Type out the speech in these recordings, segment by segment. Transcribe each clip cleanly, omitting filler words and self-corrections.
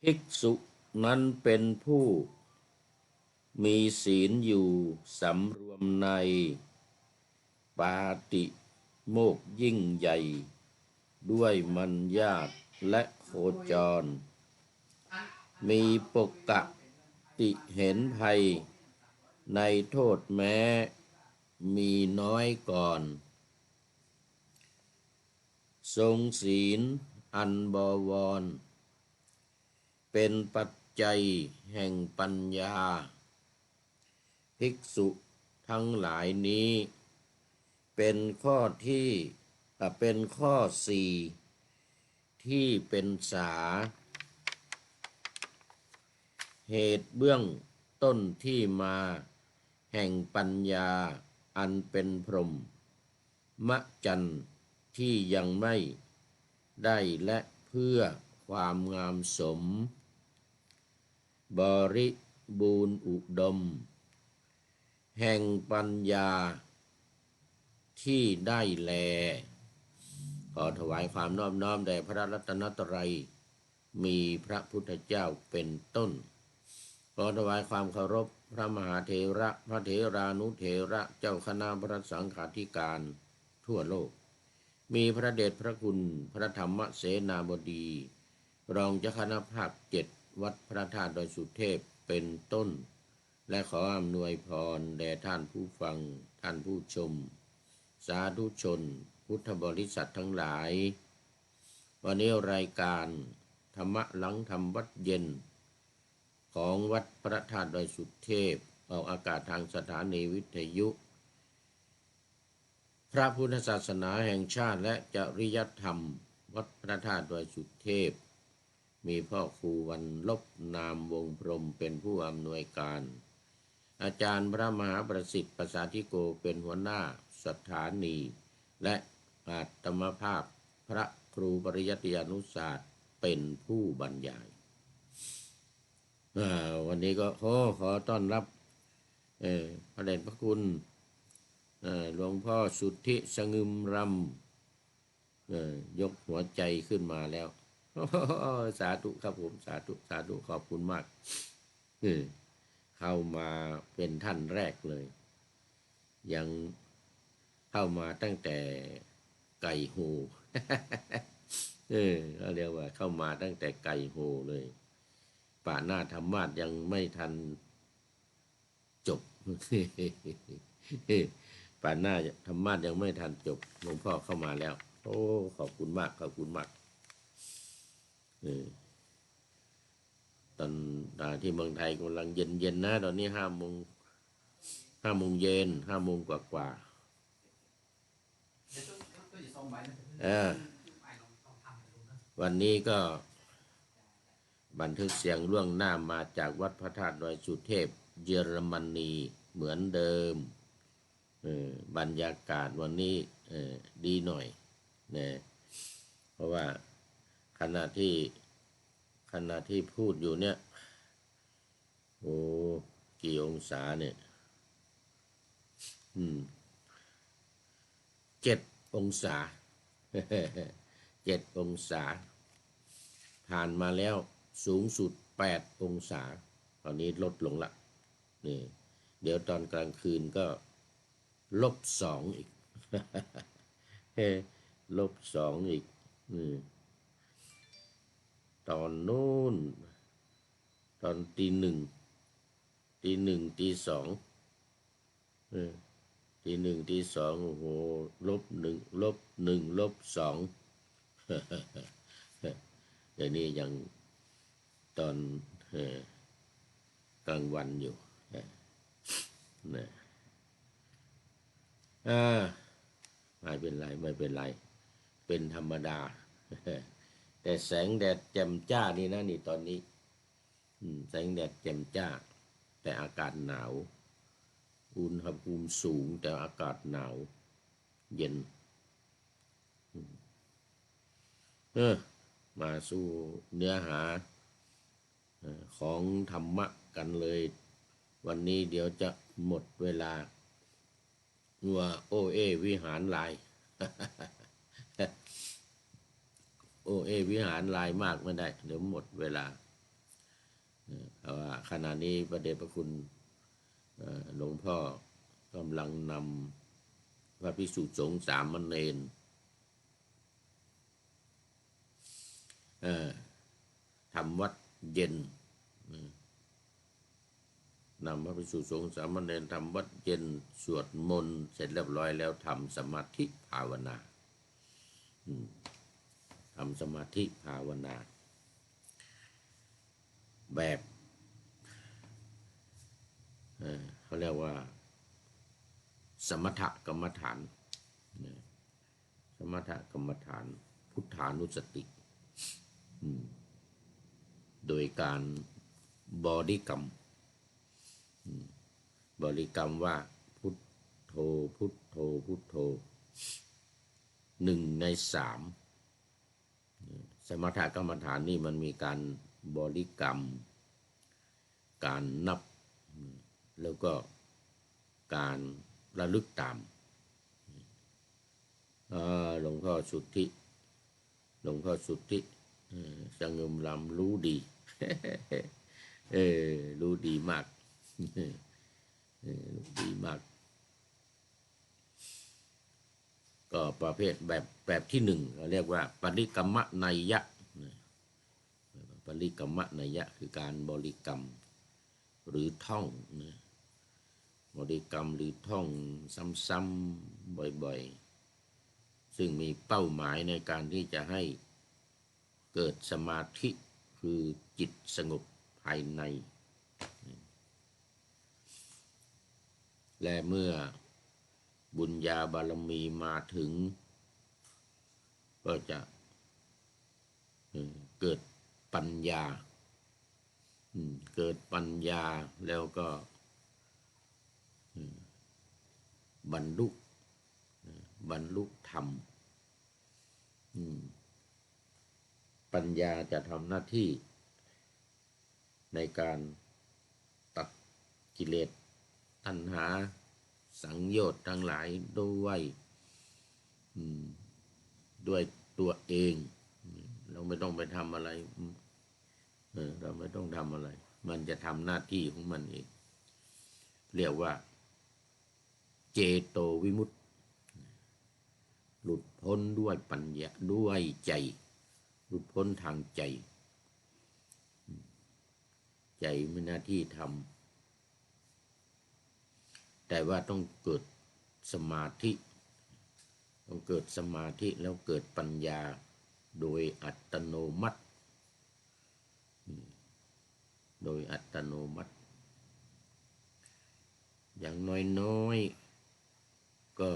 ภิกษุนั้นเป็นผู้มีศีลอยู่สำรวมในปาติโมกข์ยิ่งใหญ่ด้วยมัญญาตและโคจรมีปกติเห็นภัยในโทษแม้มีน้อยก่อนทรงศีลอันบวรเป็นปัจจัยแห่งปัญญาภิกษุทั้งหลายนี้เป็นข้อสี่ที่เป็นสาเหตุเบื้องต้นที่มาแห่งปัญญาอันเป็นพรหมมจรรย์ที่ยังไม่ได้และเพื่อความงามสมบริบูรณ์อุดมแห่งปัญญาที่ได้แลขอถวายความนอบน้อมแด่พระรัตนตรัยมีพระพุทธเจ้าเป็นต้นขอถวายความเคารพพระมหาเถระพระเถรานุเถระเจ้าคณะพระสังฆาธิการทั่วโลกมีพระเดชพระคุณพระธรรมเสนาบดีรองเจ้าคณะภาค7วัดพระธาตุดอยสุเทพเป็นต้นและขออำนวยพรแด่ท่านผู้ฟังท่านผู้ชมสาธุชนพุทธบริษัททั้งหลายวันนี้รายการธรรมะหลังธรรมวัดเย็นของวัดพระธาตุดอยสุเทพออกอากาศทางสถานีวิทยุพระพุทธศาสนาแห่งชาติและจริยธรรมวัดพระธาตุดอยสุเทพมีพ่อครูวันลบนามวงพรหมเป็นผู้อำนวยการอาจารย์พระมหาประสิทธิ์ประสาธิโกเป็นหัวหน้าสถานีและอาตมภาพพระครูปริยัติยานุศาสตร์เป็นผู้บรรยายวันนี้ก็ขอต้อนรับพระเดชพระคุณหลวงพ่อสุทธิสงึมรำยกหัวใจขึ้นมาแล้วสาธุครับผมสาธุขอบคุณมากเข้ามาเป็นท่านแรกเลยยังเข้ามาตั้งแต่ไก่โหเขาเรียกว่าเข้ามาตั้งแต่ไก่โหเลยป่าหน้าธรรมาสยังไม่ทันจบป่าหน้าธรรมาสยังไม่ทันจบหลวงพ่อเข้ามาแล้วขอบคุณมากตอนที่เมืองไทยกำลังเย็นนะตอนนี้5 โมงเย็น5 โมงกว่าวันนี้ก็บันทึกเสียงล่วงหน้ามาจากวัดพระธาตุดอยสุเทพเยอรมนีเหมือนเดิมบรรยากาศวันนี้ดีหน่อยนะเพราะว่าขณะที่พูดอยู่เนี่ยกี่องศาเนี่ย7 องศา7 องศาผ่านมาแล้วสูงสุด8 องศาตอนนี้ลดลงละนี่เดี๋ยวตอนกลางคืนก็-2อีก-2อีกตอนนู้นตอนตี 1 ตี 1 ตี 2ตี 1 ตี 2โอ้โห-1 -2เดี๋ยวนี้ยังตอนกลางวันอยู่นะไม่เป็นไรเป็นธรรมดาแต่แสงแดดแจ่มจ้านี่นะนี่ตอนนี้แสงแดดแจ่มจ้าแต่อากาศหนาวอุณหภูมิสูงแต่อากาศหนาวเย็นมาสู่เนื้อหาของธรรมะกันเลยวันนี้เดี๋ยวจะหมดเวลาว่าวิหารลายวิหารลายมากไม่ได้เดี๋ยวหมดเวลา เพราะว่าขณะนี้พระเดชพระคุณหลวงพ่อกำลังนำพระภิกษุสงฆ์สามเณรทำวัดเย็นนำพระภิกษุสงฆ์สามเณรทำวัดเย็นสวดมนต์เสร็จเรียบร้อยแล้วทำสมาธิภาวนาทำสมาธิภาวนาแบบเขาเรียกว่าสมถกรรมฐานสมถกรรมฐานพุทธานุสติโดยการบริกรรมว่าพุทโธพุทโธพุทโธ1 ใน 3สมถกรรมฐานนี่มันมีการบริกรรมการนับแล้วก็การระลึกตามหลวงพ่อสุทธิสงบลำรู้ดี รู้ดีมากรู้ดีมากก็ประเภทแบบที่1เราเรียกว่าปริกรรมนัยยะปริกรรมนัยยะคือการบริกรรมหรือท่องบริกรรมหรือท่องซ้ำๆบ่อยๆซึ่งมีเป้าหมายในการที่จะให้เกิดสมาธิคือจิตสงบภายในและเมื่อบุญญาบารมีมาถึงก็จะเกิดปัญญาแล้วก็บรรลุธรรมปัญญาจะทำหน้าที่ในการตัดกิเลสตัณหาสังโยชน์ทั้งหลายด้วยตัวเองเราไม่ต้องไปทำอะไรเราไม่ต้องทำอะไรมันจะทำหน้าที่ของมันเองเรียกว่าเจโตวิมุตติหลุดพ้นด้วยปัญญาด้วยใจหลุดพ้นทางใจมีหน้าที่ทำแต่ว่าต้องเกิดสมาธิแล้วเกิดปัญญาโดยอัตโนมัติอย่างน้อยก็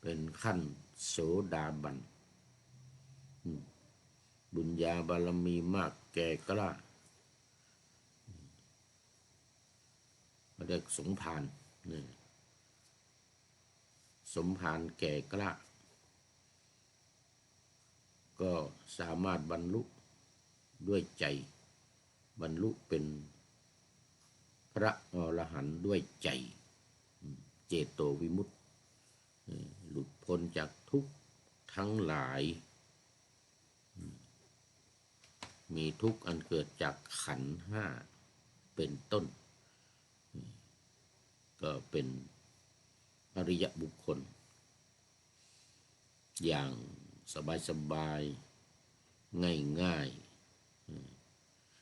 เป็นขั้นโสดาบันบุญญาบารมีมากแก่กล้าเรียกสมภารแก่กล้าก็สามารถบรรลุด้วยใจบรรลุเป็นพระอรหันต์ด้วยใจเจโตวิมุตติหลุดพ้นจากทุกข์ทั้งหลายมีทุกข์อันเกิดจากขันธ์5เป็นต้นก็เป็นอริยบุคคลอย่างสบายง่าย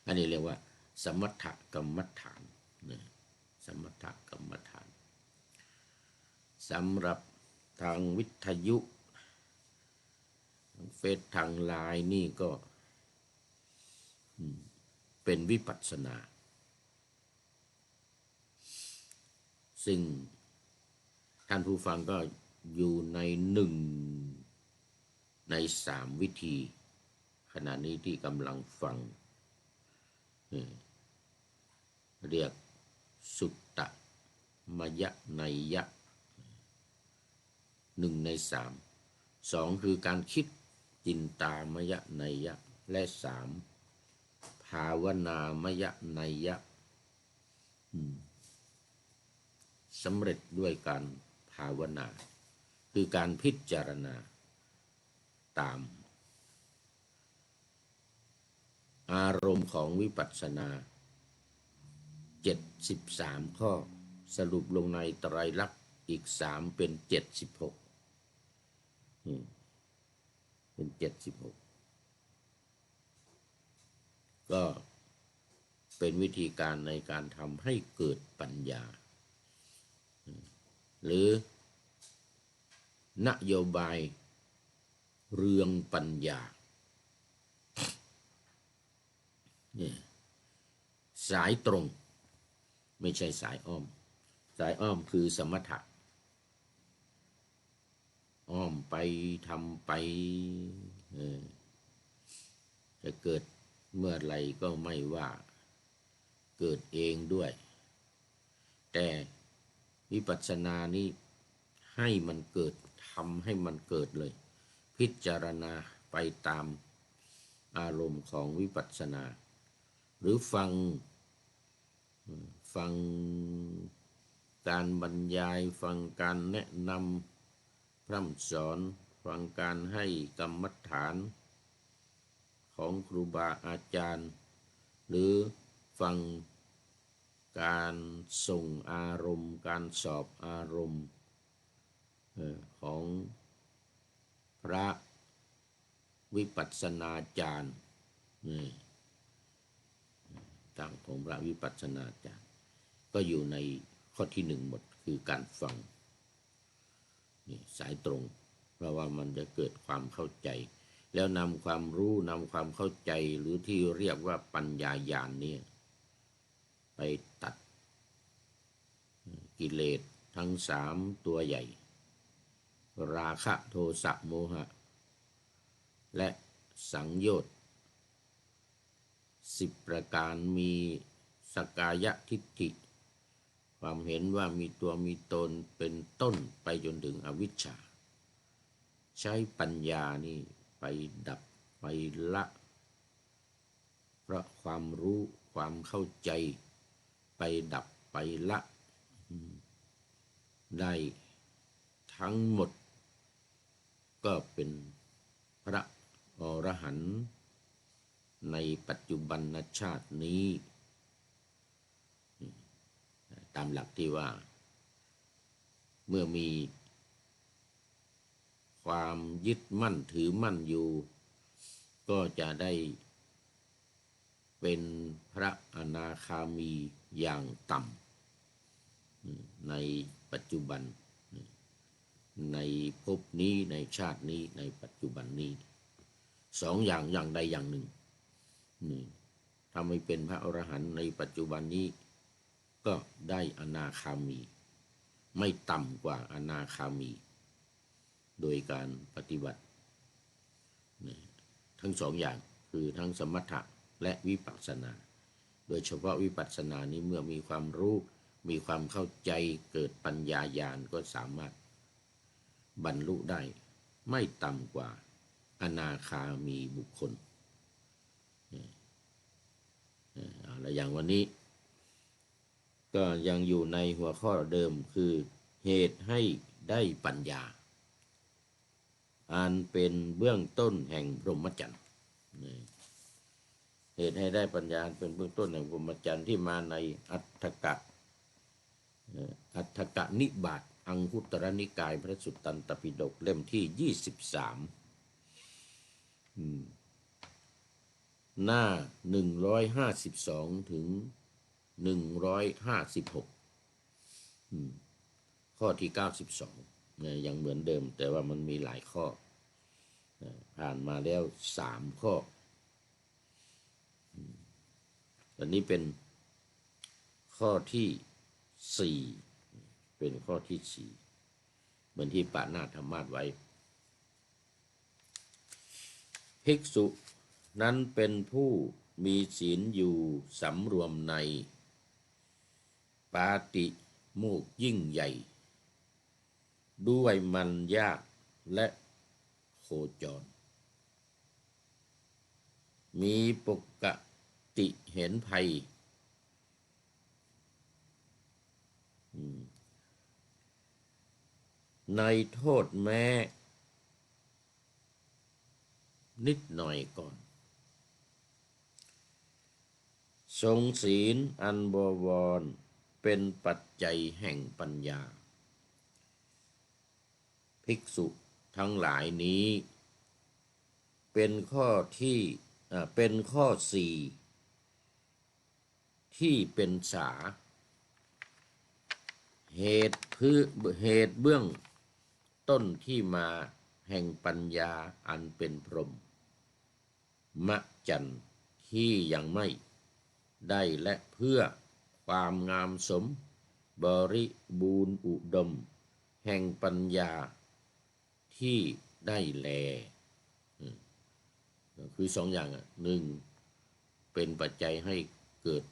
อันนี้เรียกว่าสมถกรรมฐานสมถกรรมฐานสำหรับทางวิทยุเฟซทางไลน์นี่ก็เป็นวิปัสสนาซึ่งท่านผู้ฟังก็อยู่ใน1 ใน 3วิธีขณะนี้ที่กำลังฟังเรียกสุตตมยนัยยะ1 ใน 3 2คือการคิดจินตามยนัยยะและ3ภาวนามยนัยยะสำเร็จด้วยการภาวนาคือการพิจารณาตาม อารมณ์ของวิปัสสนา73ข้อสรุปลงในไตรลักษณ์อีก3เป็น76เป็น76ก็เป็นวิธีการในการทำให้เกิดปัญญาหรือนโยบายเรืองปัญญาสายตรงไม่ใช่สายอ้อมสายอ้อมคือสมถะอ้อมไปทำไปจะเกิดเมื่อไรก็ไม่ว่าเกิดเองด้วยแต่วิปัสสนานี้ให้มันเกิดทำให้มันเกิดเลยพิจารณาไปตามอารมณ์ของวิปัสสนาหรือฟังการบรรยายฟังการแนะนำพร่ำสอนฟังการให้กรรมฐานของครูบาอาจารย์หรือฟังการส่งอารมณ์การสอบอารมณ์ของพระวิปัสสนาจารย์ทางของพระวิปัสสนาจารย์ก็อยู่ในข้อที่หนึ่งหมดคือการฟังนี่สายตรงเพราะว่ามันจะเกิดความเข้าใจแล้วนำความรู้นำความเข้าใจหรือที่เรียกว่าปัญญาญาณเนี่ยไปตัดกิเลสทั้ง3ตัวใหญ่ราคะโทสะโมหะและสังโยชน์10ประการมีสกายทิฏฐิความเห็นว่ามีตัวมีตนเป็นต้นไปจนถึงอวิชชาใช้ปัญญานี่ไปดับไปละเพราะความรู้ความเข้าใจไปดับไปละได้ทั้งหมดก็เป็นพระอรหันต์ในปัจจุบันชาตินี้ตามหลักที่ว่าเมื่อมีความยึดมั่นถือมั่นอยู่ก็จะได้เป็นพระอนาคามีอย่างต่ำในปัจจุบันในภพนี้ในชาตินี้ในปัจจุบันนี้2อย่างใดอย่างหนึ่งถ้าไม่เป็นพระอรหันต์ในปัจจุบันนี้ก็ได้อนาคามีไม่ต่ำกว่าอนาคามีโดยการปฏิบัติทั้ง2อย่างคือทั้งสมถะและวิปัสสนาโดยเฉพาะวิปัสสนานี้เมื่อมีความรู้มีความเข้าใจเกิดปัญญาญาณก็สามารถบรรลุได้ไม่ต่ำกว่าอนาคามีบุคคลและอย่างวันนี้ก็ยังอยู่ในหัวข้อเดิมคือเหตุให้ได้ปัญญาอันเป็นเบื้องต้นแห่งพรหมจรรย์เหตุให้ได้ปัญญาเป็นเบื้องต้นแห่งพรหมจรรย์ที่มาในอัฏฐกนิบาตอังคุตรนิกายพระสุตตันตปิฎกเล่มที่23หน้า152ถึง156ข้อที่92ยังเหมือนเดิมแต่ว่ามันมีหลายข้อผ่านมาแล้ว3ข้ออันนี้เป็นข้อที่4เป็นข้อที่4เหมือนที่ปานาธรรมาสไว้ภิกษุนั้นเป็นผู้มีศีลอยู่สำรวมในปาติโมกข์ยิ่งใหญ่ด้วยมันยากและโคจรมีปกติเห็นภัยในโทษแม้นิดหน่อยก่อน ทรงศีลอันบวรเป็นปัจจัยแห่งปัญญาภิกษุทั้งหลายนี้เป็นข้อที่เป็นข้อสี่ที่เป็นสาเหตุเบื้องต้นที่มาแห่งปัญญาอันเป็นพรหมมจันทร์ที่ยังไม่ได้และเพื่อความงามสมบริบูรณ์อุดมแห่งปัญญาที่ได้แลคือสองอย่างหนึ่งเป็นปัจจัยให้เกิด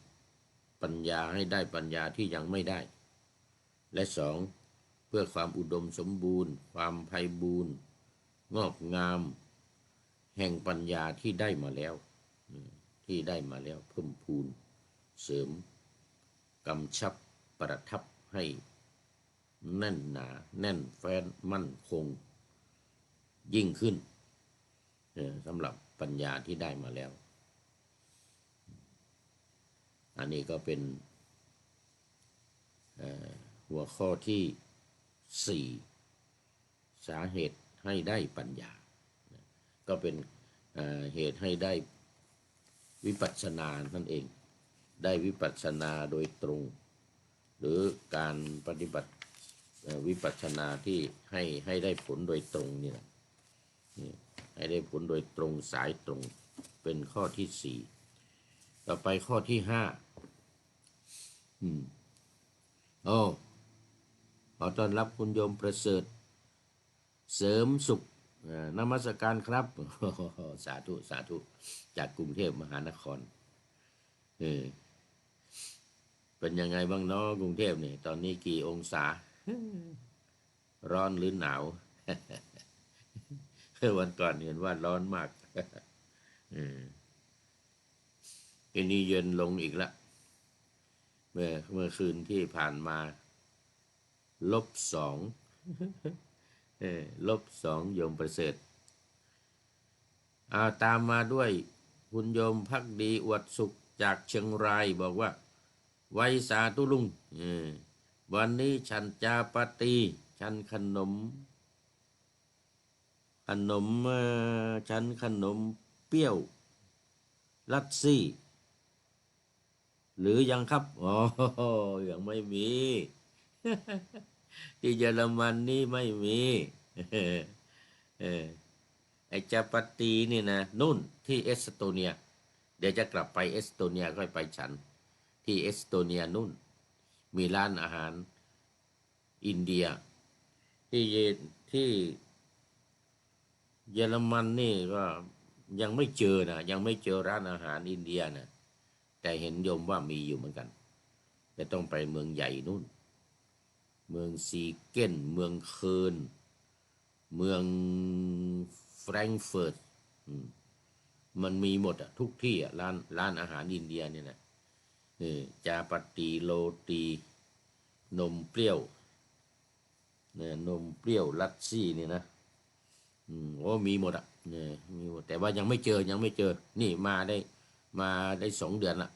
ปัญญาให้ได้ปัญญาที่ยังไม่ได้และสองเพื่อความอุดมสมบูรณ์ความไพบูรณ์งอกงามแห่งปัญญาที่ได้มาแล้วเพิ่มพูนเสริมกำชับประทับให้แน่นหนาแน่นแฟ้นมั่นคงยิ่งขึ้นสำหรับปัญญาที่ได้มาแล้วอันนี้ก็เป็นหัวข้อที่สี่สาเหตุให้ได้ปัญญาก็เป็นเหตุให้ได้วิปัสสนานั่นเองได้วิปัสสนาโดยตรงหรือการปฏิบัติวิปัสสนาที่ให้ได้ผลโดยตรงนี่แหละให้ได้ผลโดยตรงสายตรงเป็นข้อที่สี่ต่อไปข้อที่ห้าขอต้อนรับคุณโยมประเสริฐเสริมสุขนมัสการครับสาธุสาธุจากกรุงเทพมหานครเป็นยังไงบ้างเนาะกรุงเทพเนี่ยตอนนี้กี่องศาร้อนหรือหนาววันก่อนเห็นว่าร้อนมากทีนี้เย็นลงอีกละเมื่อคืนที่ผ่านมา-2-2โยมประเสริฐตามมาด้วยคุณโยมภักดีอวดสุขจากเชียงรายบอกว่าไว้สาธุลุงวันนี้ฉันจาปาตีฉันขนมฉันขนมเปรี้ยวลัดซี่หรือยังครับยังไม่มีที่เยอรมันนี่ไม่มีไอ้จาปาตีนี่นะนู่นที่เอสโตเนียเดี๋ยวจะกลับไปเอสโตเนียค่อยไปฉันที่เอสโตเนียนู่นมีร้านอาหารอินเดียที่เยอรมันนี่ก็ยังไม่เจอนะยังไม่เจอร้านอาหารอินเดียนะแต่เห็นโยมว่ามีอยู่เหมือนกันแต่ต้องไปเมืองใหญ่นู่นเมืองซีเกนเมืองเคิร์นเมืองแฟรงก์เฟิร์ตมันมีหมดทุกที่ร้านอาหารอินเดียเนี่ยนะจาปาตีโรตีนมเปรี้ยวเนี่ยนมเปรี้ยวลัดซี่นี่นะมีหมดเนี่ยมีหมดแต่ว่ายังไม่เจอนี่มาได้2 เดือนละ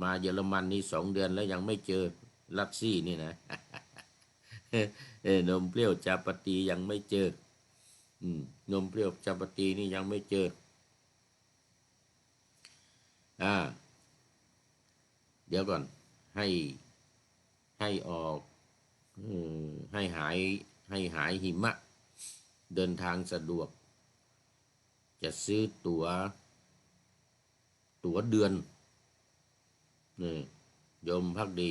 มาเยอรมันนี่2 เดือนแล้วยังไม่เจอลัดซี่นี่นะนมเปรี้ยวจาปาตียังไม่เจอนมเปรี้ยวจาปาตีนี่ยังไม่เจอเดี๋ยวก่อนให้ออกให้หายหิมะเดินทางสะดวกจะซื้อตั๋วเดือนโยมภักดี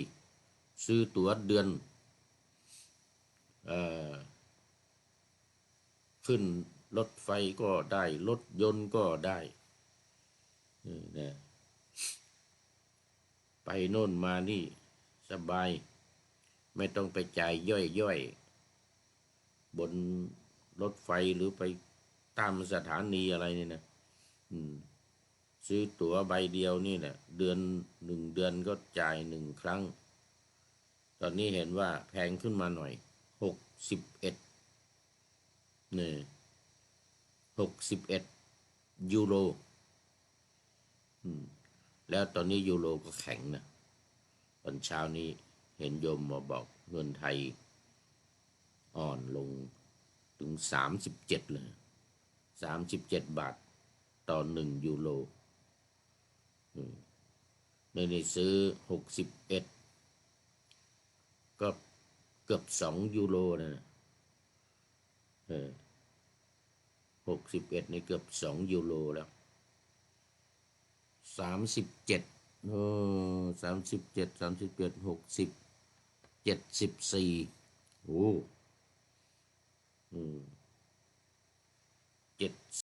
ซื้อตั๋วเดือนขึ้นรถไฟก็ได้รถยนต์ก็ได้ไปโน่นมานี่สบายไม่ต้องไปจ่ายย่อยบนรถไฟหรือไปตามสถานีอะไรนี่นะซื้อตั๋วใบเดียวนี่แหละ1 เดือนก็จ่าย1 ครั้งตอนนี้เห็นว่าแพงขึ้นมาหน่อย61 ยูโร แล้วตอนนี้ยูโรก็แข็งนะตอนเช้านี้เห็นโยมมาบอกเงินไทยอ่อนลงถึง37เลย37 บาทต่อ1 ยูโรในซื้อ61ก็เกือบ2 ยูโรนะ61ในเกือบ2 ยูโรแล้ว3737 60 74โอ้7